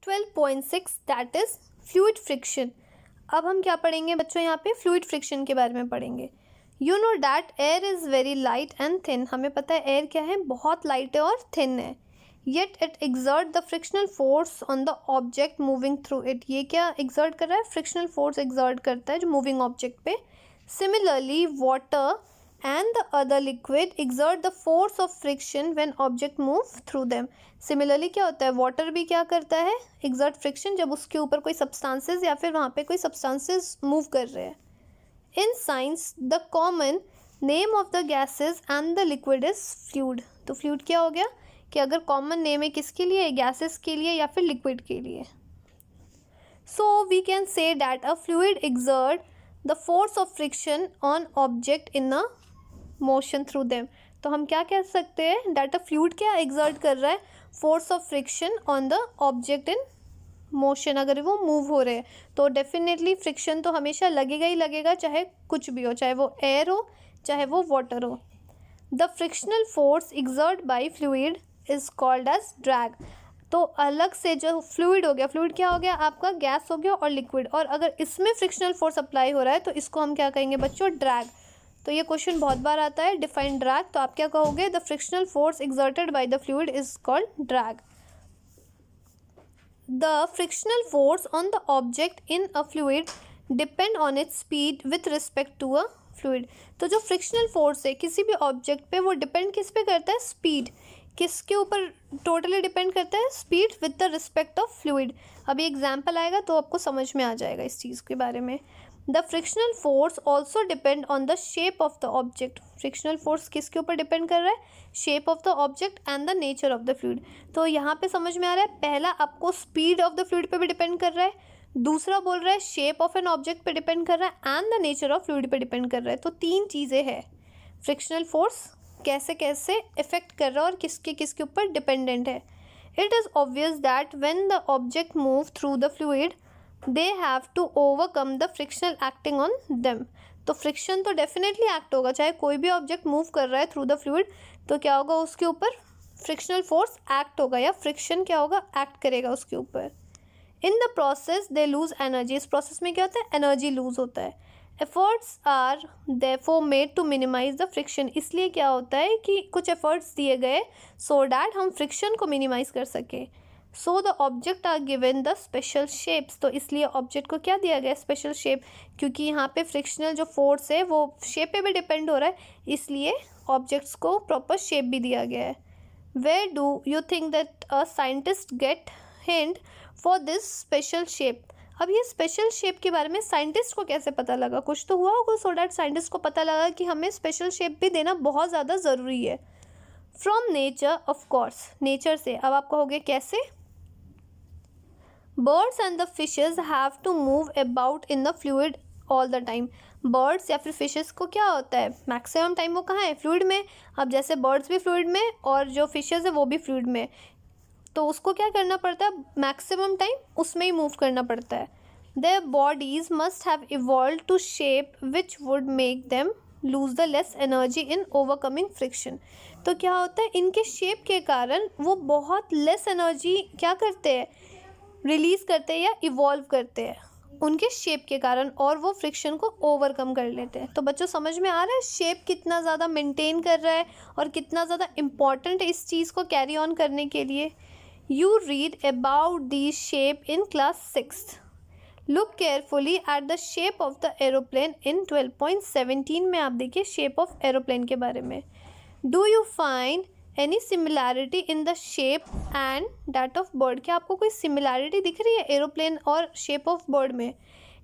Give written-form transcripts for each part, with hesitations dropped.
12.6 that is fluid friction. अब हम क्या पढ़ेंगे बच्चों, यहाँ पे फ्लूइड फ्रिक्शन के बारे में पढ़ेंगे। You know that air is very light and thin. हमें पता है एयर क्या है, बहुत लाइट है और थिन है। Yet it exert the frictional force on the object moving through it. ये क्या एक्सर्ट कर रहा है, फ्रिक्शनल फोर्स एक्सर्ट करता है जो मूविंग ऑब्जेक्ट पे। Similarly water and the other liquid exert the force of friction when object move through them। Similarly क्या होता है, वाटर भी क्या करता है, exert friction जब उसके ऊपर कोई substances या फिर वहाँ पे कोई substances मूव कर रहे हैं। In science the common name of the gases and the liquid is fluid। तो fluid क्या हो गया कि अगर common name है किसके लिए, gases के लिए या फिर liquid के लिए। So we can say that a fluid exert the force of friction on object in a motion through them. तो हम क्या कह सकते हैं, डेट अ फ्लूइड क्या एग्जर्ट कर रहा है, force of friction on the object in motion. अगर वो मूव हो रहे हैं तो डेफिनेटली फ्रिक्शन तो हमेशा लगेगा ही लगेगा, चाहे कुछ भी हो, चाहे वो एयर हो चाहे वो वाटर हो। The frictional force exert by fluid is called as drag. तो अलग से जो फ्लूइड हो गया, फ्लूइड क्या हो गया आपका, गैस हो गया और लिक्विड, और अगर इसमें फ्रिक्शनल फोर्स अप्लाई हो रहा है तो इसको हम क्या कहेंगे बच्चों, ड्रैग। तो ये क्वेश्चन बहुत बार आता है, डिफाइन ड्रैग। तो आप क्या कहोगे, the frictional force exerted by the fluid is called drag. The frictional force on the object in a fluid depend on its speed with respect to a fluid. तो जो frictional force है किसी भी object पे, वो depend किस पे करता है, स्पीड। किसके ऊपर टोटली डिपेंड करता है, speed with the respect of fluid. अभी एग्जाम्पल आएगा तो आपको समझ में आ जाएगा इस चीज़ के बारे में। The frictional force also depend on the shape of the object. Frictional force किसके ऊपर डिपेंड कर रहा है, shape of the object and the nature of the fluid. तो यहाँ पे समझ में आ रहा है, पहला आपको स्पीड ऑफ द फ्लूइड पे भी डिपेंड कर रहा है, दूसरा बोल रहा है शेप ऑफ एन ऑब्जेक्ट पे डिपेंड कर रहा है and the nature of fluid पे डिपेंड कर रहा है। तो तीन चीज़ें हैं, फ्रिक्शनल फोर्स कैसे कैसे इफेक्ट कर रहा है और किसके किसके ऊपर डिपेंडेंट है। It is obvious that when the object move through the fluid they have to overcome the frictional acting on them. तो फ्रिक्शन तो डेफिनेटली एक्ट होगा, चाहे कोई भी ऑब्जेक्ट मूव कर रहा है थ्रू द फ्लूइड तो क्या होगा, उसके ऊपर फ्रिक्शनल फोर्स एक्ट होगा या फ्रिक्शन क्या होगा, एक्ट करेगा उसके ऊपर। In the process they lose energy. इस प्रोसेस में क्या होता है, एनर्जी लूज होता है। Efforts are therefore made to minimise the friction. इसलिए क्या होता है कि कुछ एफर्ट्स दिए गए सो डैट हम फ्रिक्शन को मिनिमाइज कर सके। So the object are given the special shapes. तो इसलिए ऑब्जेक्ट को क्या दिया गया, स्पेशल शेप, क्योंकि यहाँ पे फ्रिक्शनल जो फोर्स है वो शेप पे भी डिपेंड हो रहा है, इसलिए ऑब्जेक्ट्स को प्रॉपर शेप भी दिया गया है। Where do you think that a scientist get hint for this special shape. अब ये स्पेशल शेप के बारे में साइंटिस्ट को कैसे पता लगा, कुछ तो हुआ होगा सो डैट साइंटिस्ट को पता लगा कि हमें स्पेशल शेप भी देना बहुत ज़्यादा ज़रूरी है। From nature, of course nature से। अब आप कहोगे कैसे, birds and the fishes have to move about in the fluid all the time. Birds या फिर फिशेस को क्या होता है, मैक्सिमम टाइम वो कहाँ है, फ्लूइड में। अब जैसे बर्ड्स भी फ्लूइड में और जो फिशेज है वो भी फ्लूइड में, तो उसको क्या करना पड़ता है, मैक्सिमम टाइम उसमें ही मूव करना पड़ता है। Their bodies must have evolve to shape which would make them lose the less energy in overcoming friction. तो क्या होता है, इनके शेप के कारण वो बहुत लेस एनर्जी क्या करते हैं, रिलीज करते हैं या इवॉल्व करते हैं उनके शेप के कारण, और वो फ्रिक्शन को ओवरकम कर लेते हैं। तो बच्चों समझ में आ रहा है शेप कितना ज़्यादा मेंटेन कर रहा है और कितना ज़्यादा इम्पॉर्टेंट है इस चीज़ को कैरी ऑन करने के लिए। You read about the shape in class 6th। Look carefully at the shape of the aeroplane in 12.17 में आप देखिए शेप ऑफ एरोप्लेन के बारे में। Do you find any similarity in the shape and that of bird. क्या आपको कोई similarity दिख रही है एरोप्लेन और शेप ऑफ बर्ड में।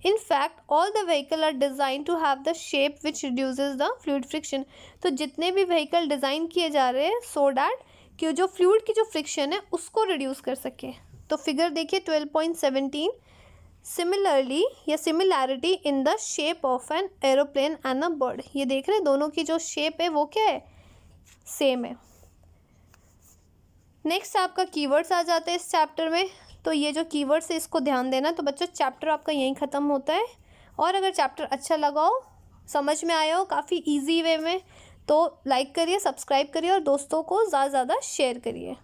In fact all the vehicle are design to have the shape which reduces the fluid friction. तो जितने भी व्हीकल डिज़ाइन किए जा रहे हैं सो डैट कि जो फ्लूइड की जो फ्रिक्शन है उसको रिड्यूस कर सके। तो फिगर देखिए 12.17, सिमिलरली या similarity in the shape of an aeroplane and a bird. ये देख रहे हैं दोनों की जो शेप है वो क्या है, सेम है। नेक्स्ट आपका कीवर्ड्स आ जाते हैं इस चैप्टर में। तो ये जो कीवर्ड्स है इसको ध्यान देना। तो बच्चों चैप्टर आपका यहीं ख़त्म होता है, और अगर चैप्टर अच्छा लगा हो, समझ में आया हो काफ़ी इजी वे में, तो लाइक करिए, सब्सक्राइब करिए और दोस्तों को ज़्यादा से ज़्यादा शेयर करिए।